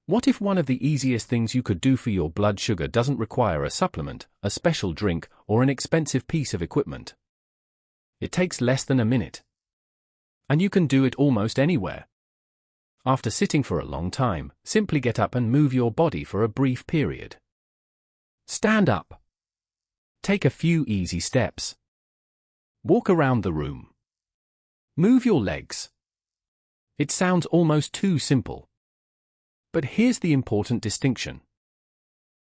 What if one of the easiest things you could do for your blood sugar doesn't require a supplement, a special drink, or an expensive piece of equipment? It takes less than a minute. And you can do it almost anywhere. After sitting for a long time, simply get up and move your body for a brief period. Stand up. Take a few easy steps. Walk around the room. Move your legs. It sounds almost too simple. But here's the important distinction.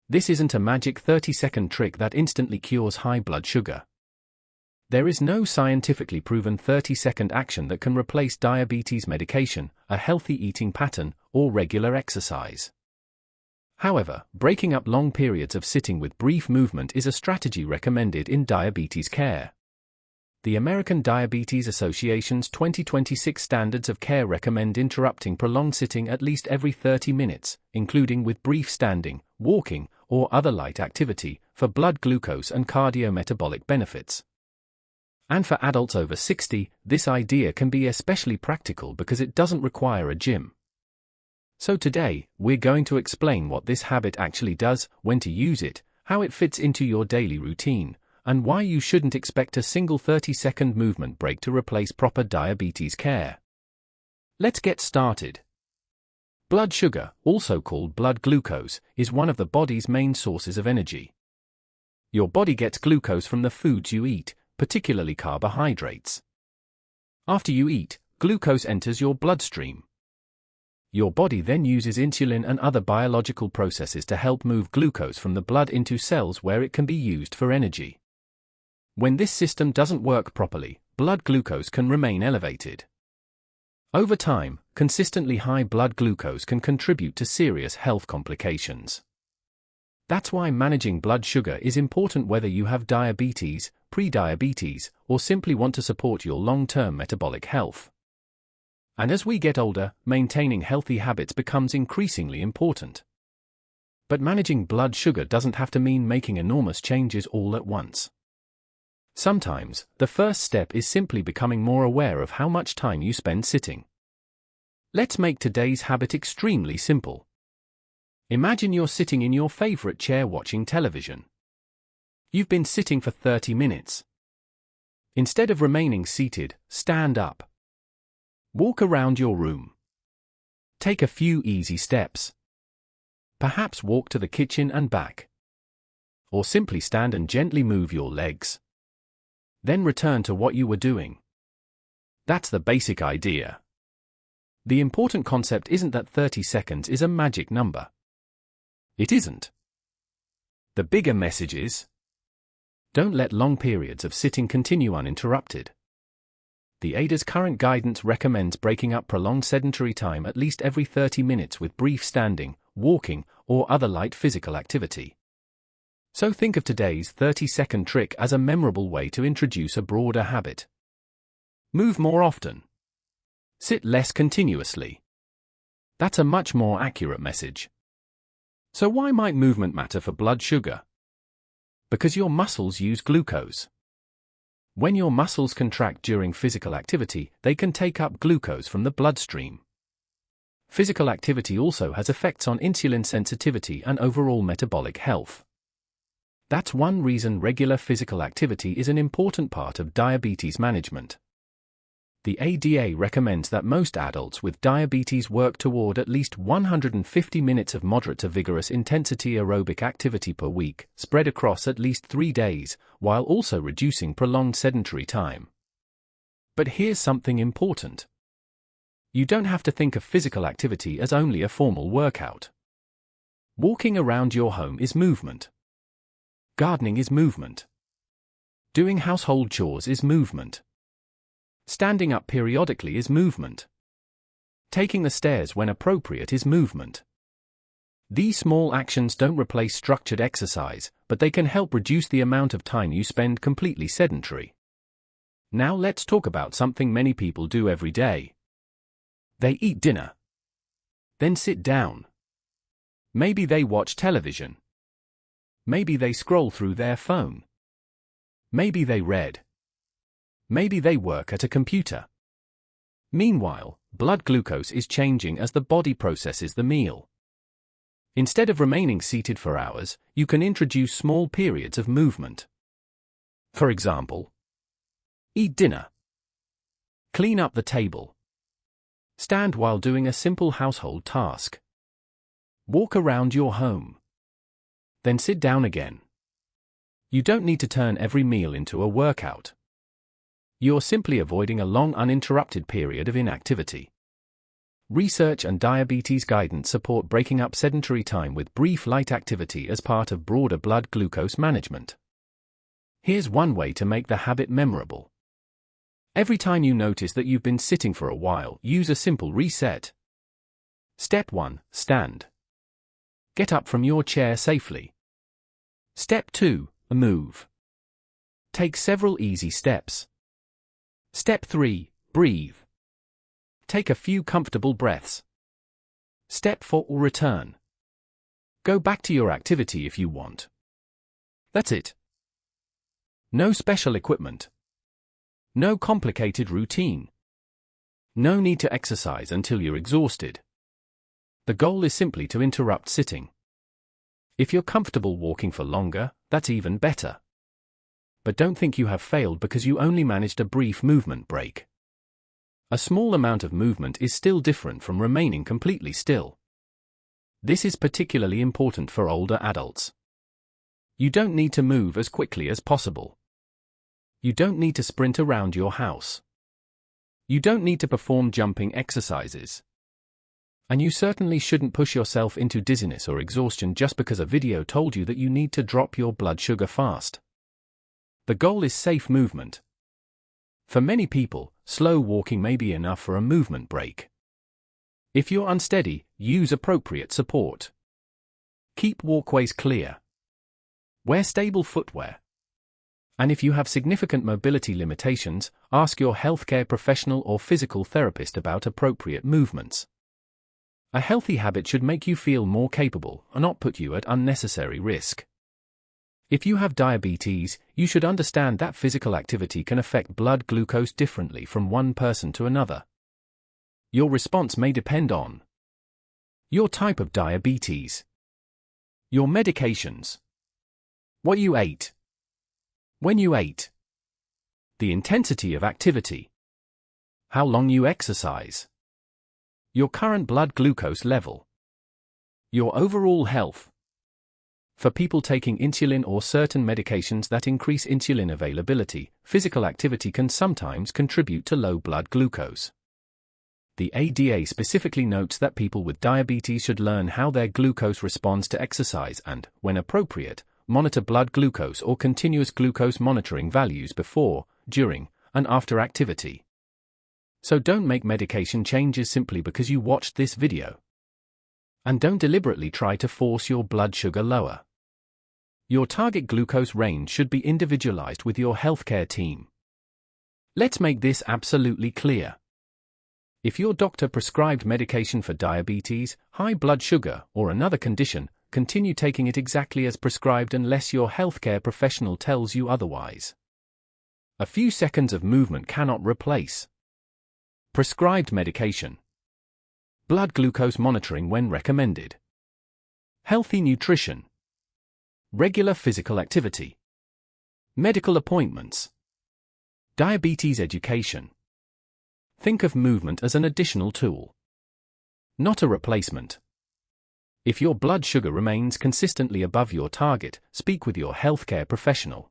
This isn't a magic 30-second trick that instantly cures high blood sugar. There is no scientifically proven 30-second action that can replace diabetes medication, a healthy eating pattern, or regular exercise. However, breaking up long periods of sitting with brief movement is a strategy recommended in diabetes care. The American Diabetes Association's 2026 Standards of Care recommend interrupting prolonged sitting at least every 30 minutes, including with brief standing, walking, or other light activity, for blood glucose and cardiometabolic benefits. And for adults over 60, this idea can be especially practical because it doesn't require a gym. So today, we're going to explain what this habit actually does, when to use it, how it fits into your daily routine, and why you shouldn't expect a single 30-second movement break to replace proper diabetes care. Let's get started. Blood sugar, also called blood glucose, is one of the body's main sources of energy. Your body gets glucose from the foods you eat, particularly carbohydrates. After you eat, glucose enters your bloodstream. Your body then uses insulin and other biological processes to help move glucose from the blood into cells where it can be used for energy. When this system doesn't work properly, blood glucose can remain elevated. Over time, consistently high blood glucose can contribute to serious health complications. That's why managing blood sugar is important whether you have diabetes, prediabetes, or simply want to support your long-term metabolic health. And as we get older, maintaining healthy habits becomes increasingly important. But managing blood sugar doesn't have to mean making enormous changes all at once. Sometimes, the first step is simply becoming more aware of how much time you spend sitting. Let's make today's habit extremely simple. Imagine you're sitting in your favorite chair watching television. You've been sitting for 30 minutes. Instead of remaining seated, stand up. Walk around your room. Take a few easy steps. Perhaps walk to the kitchen and back. Or simply stand and gently move your legs. Then return to what you were doing. That's the basic idea. The important concept isn't that 30 seconds is a magic number. It isn't. The bigger message is: don't let long periods of sitting continue uninterrupted. The ADA's current guidance recommends breaking up prolonged sedentary time at least every 30 minutes with brief standing, walking, or other light physical activity. So think of today's 30-second trick as a memorable way to introduce a broader habit. Move more often. Sit less continuously. That's a much more accurate message. So why might movement matter for blood sugar? Because your muscles use glucose. When your muscles contract during physical activity, they can take up glucose from the bloodstream. Physical activity also has effects on insulin sensitivity and overall metabolic health. That's one reason regular physical activity is an important part of diabetes management. The ADA recommends that most adults with diabetes work toward at least 150 minutes of moderate to vigorous intensity aerobic activity per week, spread across at least 3 days, while also reducing prolonged sedentary time. But here's something important. You don't have to think of physical activity as only a formal workout. Walking around your home is movement. Gardening is movement. Doing household chores is movement. Standing up periodically is movement. Taking the stairs when appropriate is movement. These small actions don't replace structured exercise, but they can help reduce the amount of time you spend completely sedentary. Now let's talk about something many people do every day. They eat dinner. Then sit down. Maybe they watch television. Maybe they scroll through their phone. Maybe they read. Maybe they work at a computer. Meanwhile, blood glucose is changing as the body processes the meal. Instead of remaining seated for hours, you can introduce small periods of movement. For example, eat dinner. Clean up the table. Stand while doing a simple household task. Walk around your home. Then sit down again. You don't need to turn every meal into a workout. You're simply avoiding a long uninterrupted period of inactivity. Research and diabetes guidance support breaking up sedentary time with brief light activity as part of broader blood glucose management. Here's one way to make the habit memorable. Every time you notice that you've been sitting for a while, use a simple reset. Step 1. Stand. Get up from your chair safely. Step 2. Move. Take several easy steps. Step 3. Breathe. Take a few comfortable breaths. Step 4. Return. Go back to your activity if you want. That's it. No special equipment. No complicated routine. No need to exercise until you're exhausted. The goal is simply to interrupt sitting. If you're comfortable walking for longer, that's even better. But don't think you have failed because you only managed a brief movement break. A small amount of movement is still different from remaining completely still. This is particularly important for older adults. You don't need to move as quickly as possible. You don't need to sprint around your house. You don't need to perform jumping exercises. And you certainly shouldn't push yourself into dizziness or exhaustion just because a video told you that you need to drop your blood sugar fast. The goal is safe movement. For many people, slow walking may be enough for a movement break. If you're unsteady, use appropriate support. Keep walkways clear. Wear stable footwear. And if you have significant mobility limitations, ask your healthcare professional or physical therapist about appropriate movements. A healthy habit should make you feel more capable and not put you at unnecessary risk. If you have diabetes, you should understand that physical activity can affect blood glucose differently from one person to another. Your response may depend on your type of diabetes, your medications, what you ate, when you ate, the intensity of activity, how long you exercise, your current blood glucose level, your overall health. For people taking insulin or certain medications that increase insulin availability, physical activity can sometimes contribute to low blood glucose. The ADA specifically notes that people with diabetes should learn how their glucose responds to exercise and, when appropriate, monitor blood glucose or continuous glucose monitoring values before, during, and after activity. So don't make medication changes simply because you watched this video. And don't deliberately try to force your blood sugar lower. Your target glucose range should be individualized with your healthcare team. Let's make this absolutely clear. If your doctor prescribed medication for diabetes, high blood sugar, or another condition, continue taking it exactly as prescribed unless your healthcare professional tells you otherwise. A few seconds of movement cannot replace prescribed medication. Blood glucose monitoring when recommended. Healthy nutrition. Regular physical activity. Medical appointments. Diabetes education. Think of movement as an additional tool, not a replacement. If your blood sugar remains consistently above your target, speak with your healthcare professional.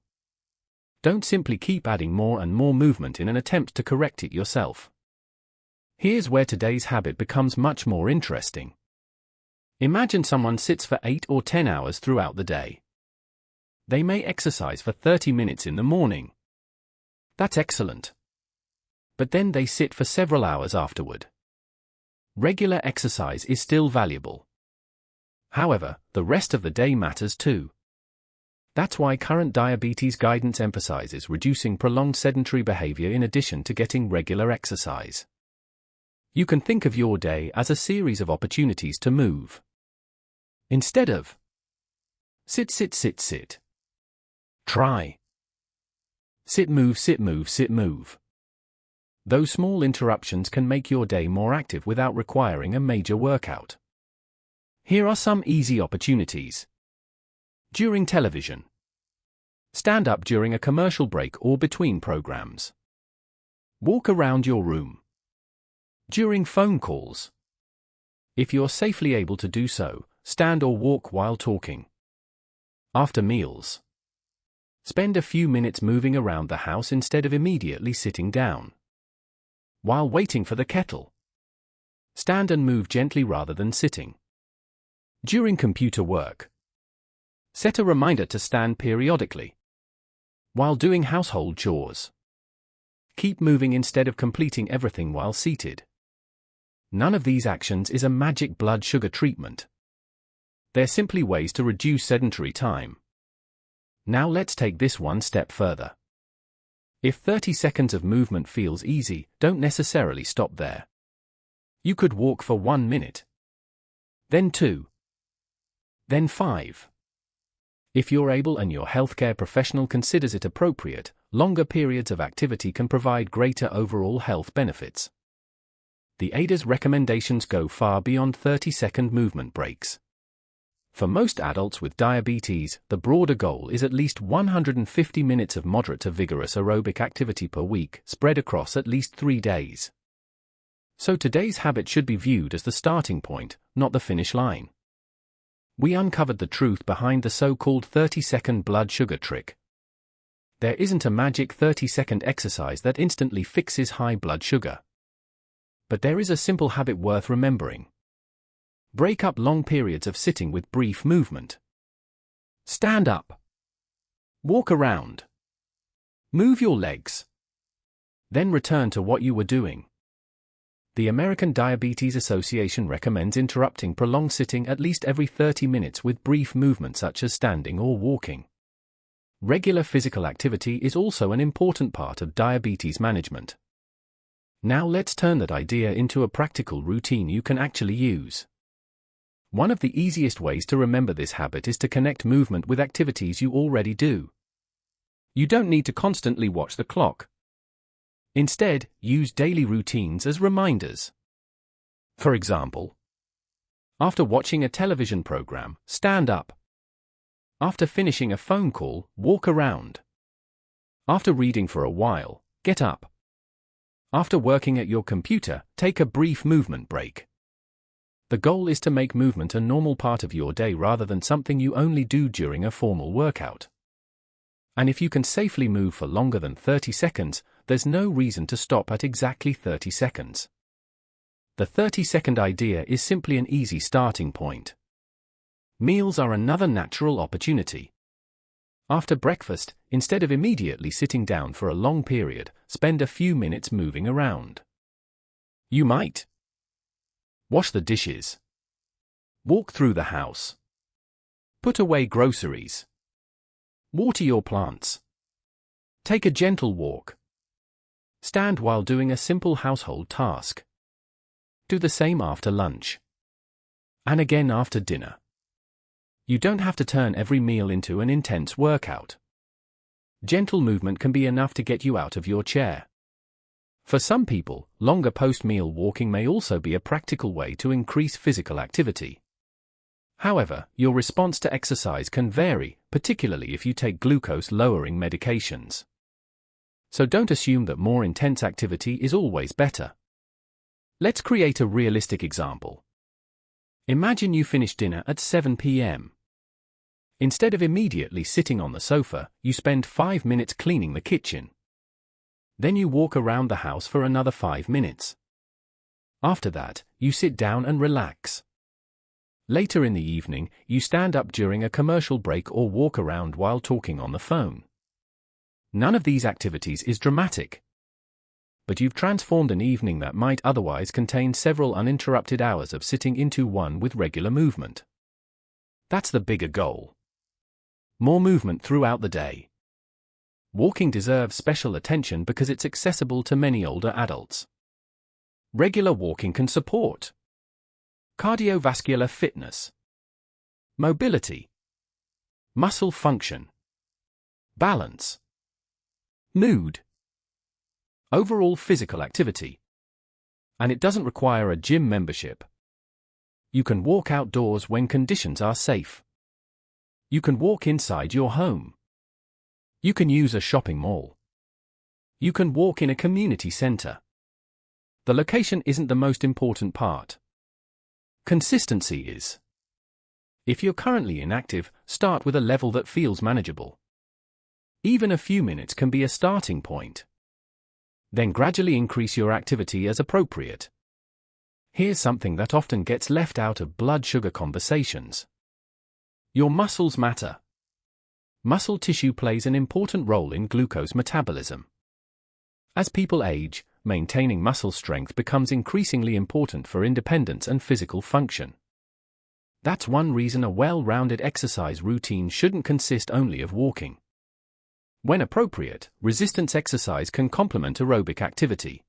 Don't simply keep adding more and more movement in an attempt to correct it yourself. Here's where today's habit becomes much more interesting. Imagine someone sits for 8 or 10 hours throughout the day. They may exercise for 30 minutes in the morning. That's excellent. But then they sit for several hours afterward. Regular exercise is still valuable. However, the rest of the day matters too. That's why current diabetes guidance emphasizes reducing prolonged sedentary behavior in addition to getting regular exercise. You can think of your day as a series of opportunities to move. Instead of sit, sit, sit, sit. Try sit, move, sit, move, sit, move. Those small interruptions can make your day more active without requiring a major workout. Here are some easy opportunities. During television. Stand up during a commercial break or between programs. Walk around your room. During phone calls. If you're safely able to do so, stand or walk while talking. After meals. Spend a few minutes moving around the house instead of immediately sitting down. While waiting for the kettle. Stand and move gently rather than sitting. During computer work. Set a reminder to stand periodically. While doing household chores. Keep moving instead of completing everything while seated. None of these actions is a magic blood sugar treatment. They're simply ways to reduce sedentary time. Now let's take this one step further. If 30 seconds of movement feels easy, don't necessarily stop there. You could walk for 1 minute. Then 2. Then 5. If you're able and your healthcare professional considers it appropriate, longer periods of activity can provide greater overall health benefits. The AIDA's recommendations go far beyond 30-second movement breaks. For most adults with diabetes, the broader goal is at least 150 minutes of moderate to vigorous aerobic activity per week, spread across at least 3 days. So today's habit should be viewed as the starting point, not the finish line. We uncovered the truth behind the so-called 30-second blood sugar trick. There isn't a magic 30-second exercise that instantly fixes high blood sugar. But there is a simple habit worth remembering. Break up long periods of sitting with brief movement. Stand up. Walk around. Move your legs. Then return to what you were doing. The American Diabetes Association recommends interrupting prolonged sitting at least every 30 minutes with brief movement such as standing or walking. Regular physical activity is also an important part of diabetes management. Now let's turn that idea into a practical routine you can actually use. One of the easiest ways to remember this habit is to connect movement with activities you already do. You don't need to constantly watch the clock. Instead, use daily routines as reminders. For example, after watching a television program, stand up. After finishing a phone call, walk around. After reading for a while, get up. After working at your computer, take a brief movement break. The goal is to make movement a normal part of your day rather than something you only do during a formal workout. And if you can safely move for longer than 30 seconds, there's no reason to stop at exactly 30 seconds. The 30-second idea is simply an easy starting point. Meals are another natural opportunity. After breakfast, instead of immediately sitting down for a long period, spend a few minutes moving around. You might wash the dishes, walk through the house, put away groceries, water your plants, take a gentle walk, stand while doing a simple household task. Do the same after lunch. And again after dinner. You don't have to turn every meal into an intense workout. Gentle movement can be enough to get you out of your chair. For some people, longer post-meal walking may also be a practical way to increase physical activity. However, your response to exercise can vary, particularly if you take glucose-lowering medications. So don't assume that more intense activity is always better. Let's create a realistic example. Imagine you finish dinner at 7 p.m. Instead of immediately sitting on the sofa, you spend 5 minutes cleaning the kitchen. Then you walk around the house for another 5 minutes. After that, you sit down and relax. Later in the evening, you stand up during a commercial break or walk around while talking on the phone. None of these activities is dramatic. But you've transformed an evening that might otherwise contain several uninterrupted hours of sitting into one with regular movement. That's the bigger goal. More movement throughout the day. Walking deserves special attention because it's accessible to many older adults. Regular walking can support cardiovascular fitness, mobility, muscle function, balance, mood, overall physical activity. And it doesn't require a gym membership. You can walk outdoors when conditions are safe. You can walk inside your home. You can use a shopping mall. You can walk in a community center. The location isn't the most important part. Consistency is. If you're currently inactive, start with a level that feels manageable. Even a few minutes can be a starting point. Then gradually increase your activity as appropriate. Here's something that often gets left out of blood sugar conversations. Your muscles matter. Muscle tissue plays an important role in glucose metabolism. As people age, maintaining muscle strength becomes increasingly important for independence and physical function. That's one reason a well-rounded exercise routine shouldn't consist only of walking. When appropriate, resistance exercise can complement aerobic activity.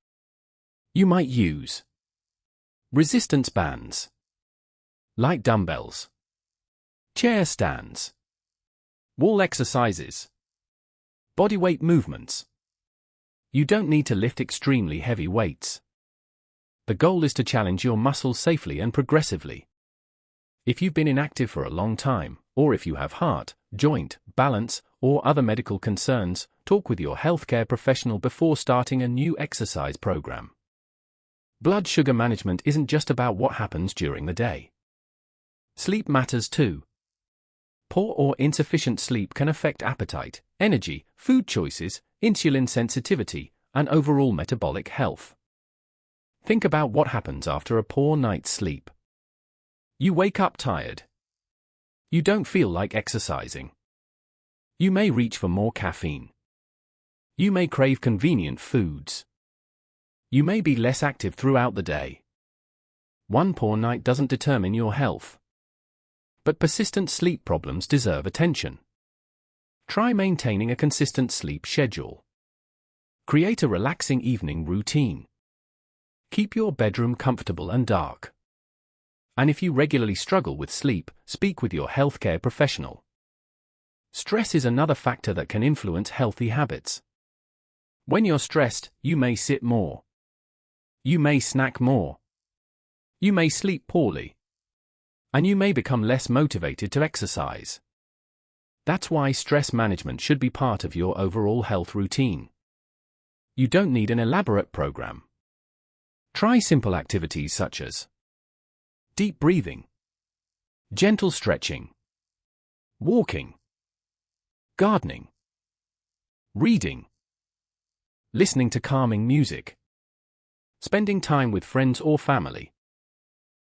You might use resistance bands, light dumbbells, chair stands, wall exercises, bodyweight movements. You don't need to lift extremely heavy weights. The goal is to challenge your muscles safely and progressively. If you've been inactive for a long time, or if you have heart, joint, balance, or other medical concerns, talk with your healthcare professional before starting a new exercise program. Blood sugar management isn't just about what happens during the day. Sleep matters too. Poor or insufficient sleep can affect appetite, energy, food choices, insulin sensitivity, and overall metabolic health. Think about what happens after a poor night's sleep. You wake up tired. You don't feel like exercising. You may reach for more caffeine. You may crave convenient foods. You may be less active throughout the day. One poor night doesn't determine your health. But persistent sleep problems deserve attention. Try maintaining a consistent sleep schedule. Create a relaxing evening routine. Keep your bedroom comfortable and dark. And if you regularly struggle with sleep, speak with your healthcare professional. Stress is another factor that can influence healthy habits. When you're stressed, you may sit more. You may snack more. You may sleep poorly. And you may become less motivated to exercise. That's why stress management should be part of your overall health routine. You don't need an elaborate program. Try simple activities such as deep breathing, gentle stretching, walking, gardening, reading, listening to calming music, spending time with friends or family.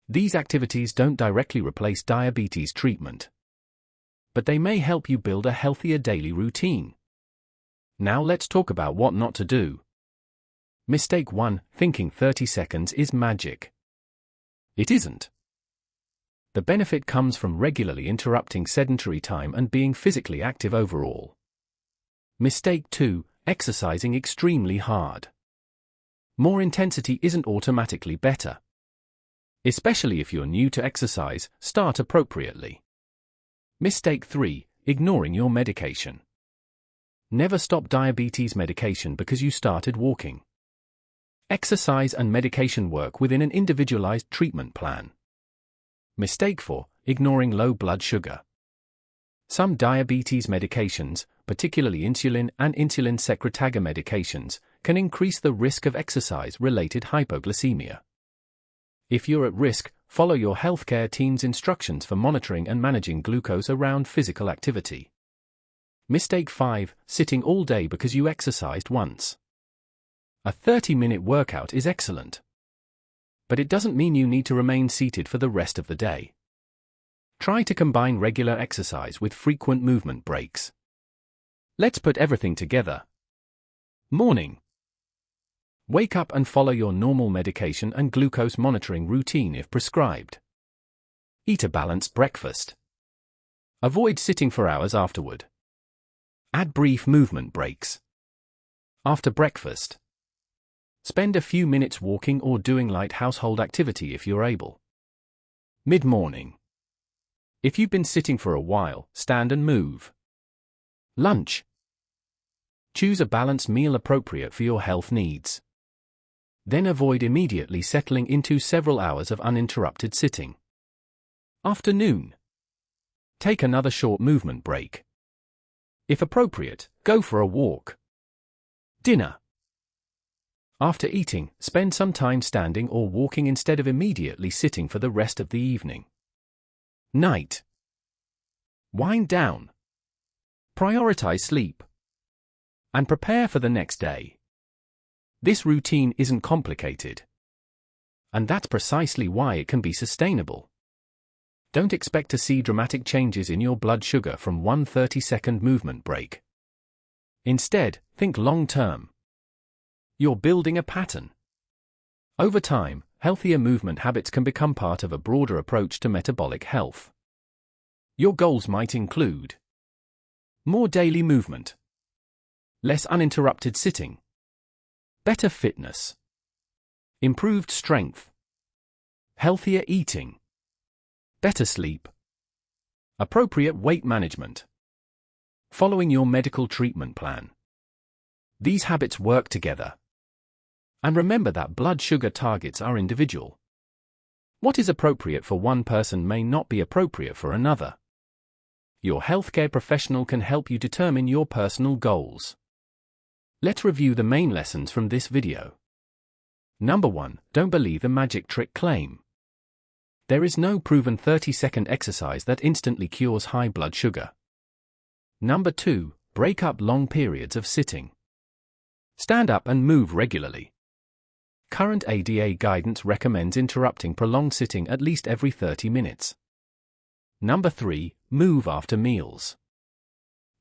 These activities don't directly replace diabetes treatment, but they may help you build a healthier daily routine. Now let's talk about what not to do. Mistake 1: thinking 30 seconds is magic. It isn't. The benefit comes from regularly interrupting sedentary time and being physically active overall. Mistake 2: exercising extremely hard. More intensity isn't automatically better. Especially if you're new to exercise, start appropriately. Mistake 3: ignoring your medication. Never stop diabetes medication because you started walking. Exercise and medication work within an individualized treatment plan. Mistake 4: ignoring low blood sugar. Some diabetes medications, particularly insulin and insulin secretagogue medications, can increase the risk of exercise-related hypoglycemia. If you're at risk, follow your healthcare team's instructions for monitoring and managing glucose around physical activity. Mistake 5: sitting all day because you exercised once. A 30-minute workout is excellent. But it doesn't mean you need to remain seated for the rest of the day. Try to combine regular exercise with frequent movement breaks. Let's put everything together. Morning. Wake up and follow your normal medication and glucose monitoring routine if prescribed. Eat a balanced breakfast. Avoid sitting for hours afterward. Add brief movement breaks. After breakfast, spend a few minutes walking or doing light household activity if you're able. Mid-morning. If you've been sitting for a while, stand and move. Lunch. Choose a balanced meal appropriate for your health needs. Then avoid immediately settling into several hours of uninterrupted sitting. Afternoon. Take another short movement break. If appropriate, go for a walk. Dinner. After eating, spend some time standing or walking instead of immediately sitting for the rest of the evening. Night. Wind down. Prioritize sleep. And prepare for the next day. This routine isn't complicated. And that's precisely why it can be sustainable. Don't expect to see dramatic changes in your blood sugar from one 30-second movement break. Instead, think long-term. You're building a pattern. Over time, healthier movement habits can become part of a broader approach to metabolic health. Your goals might include more daily movement, less uninterrupted sitting, better fitness, improved strength, healthier eating, better sleep, appropriate weight management, following your medical treatment plan. These habits work together. And remember that blood sugar targets are individual. What is appropriate for one person may not be appropriate for another. Your healthcare professional can help you determine your personal goals. Let's review the main lessons from this video. Number 1. Don't believe the magic trick claim. There is no proven 30-second exercise that instantly cures high blood sugar. Number 2. Break up long periods of sitting. Stand up and move regularly. Current ADA guidance recommends interrupting prolonged sitting at least every 30 minutes. Number 3. Move after meals.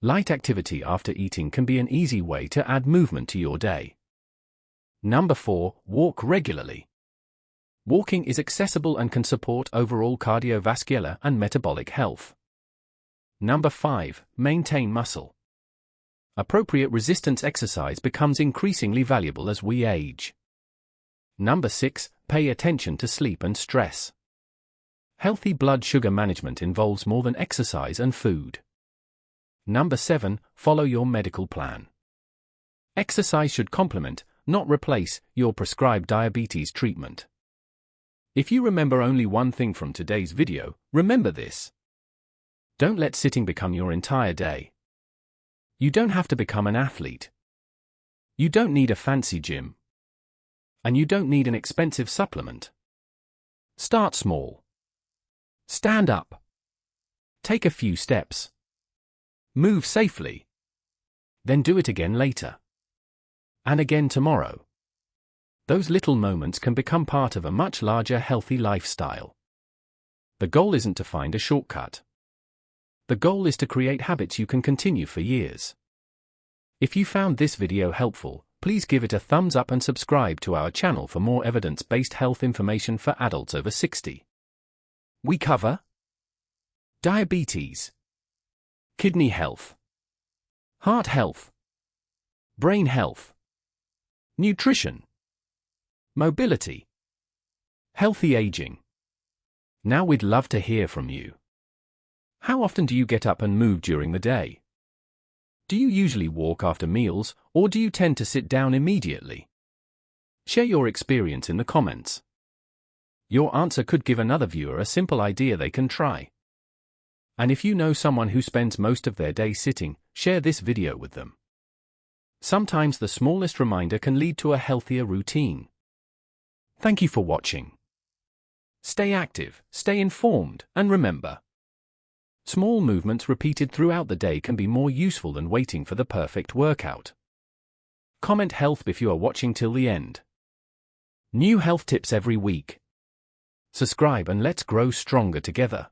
Light activity after eating can be an easy way to add movement to your day. Number 4. Walk regularly. Walking is accessible and can support overall cardiovascular and metabolic health. Number 5. Maintain muscle. Appropriate resistance exercise becomes increasingly valuable as we age. Number 6. Pay attention to sleep and stress. Healthy blood sugar management involves more than exercise and food. Number 7. Follow your medical plan. Exercise should complement, not replace, your prescribed diabetes treatment. If you remember only one thing from today's video, remember this. Don't let sitting become your entire day. You don't have to become an athlete. You don't need a fancy gym. And you don't need an expensive supplement. Start small. Stand up. Take a few steps. Move safely. Then do it again later. And again tomorrow. Those little moments can become part of a much larger healthy lifestyle. The goal isn't to find a shortcut. The goal is to create habits you can continue for years. If you found this video helpful, please give it a thumbs up and subscribe to our channel for more evidence-based health information for adults over 60. We cover diabetes, kidney health, heart health, brain health, nutrition, mobility, healthy aging. Now we'd love to hear from you. How often do you get up and move during the day? Do you usually walk after meals, or do you tend to sit down immediately? Share your experience in the comments. Your answer could give another viewer a simple idea they can try. And if you know someone who spends most of their day sitting, share this video with them. Sometimes the smallest reminder can lead to a healthier routine. Thank you for watching. Stay active, stay informed, and remember, small movements repeated throughout the day can be more useful than waiting for the perfect workout. Comment health if you are watching till the end. New health tips every week. Subscribe and let's grow stronger together.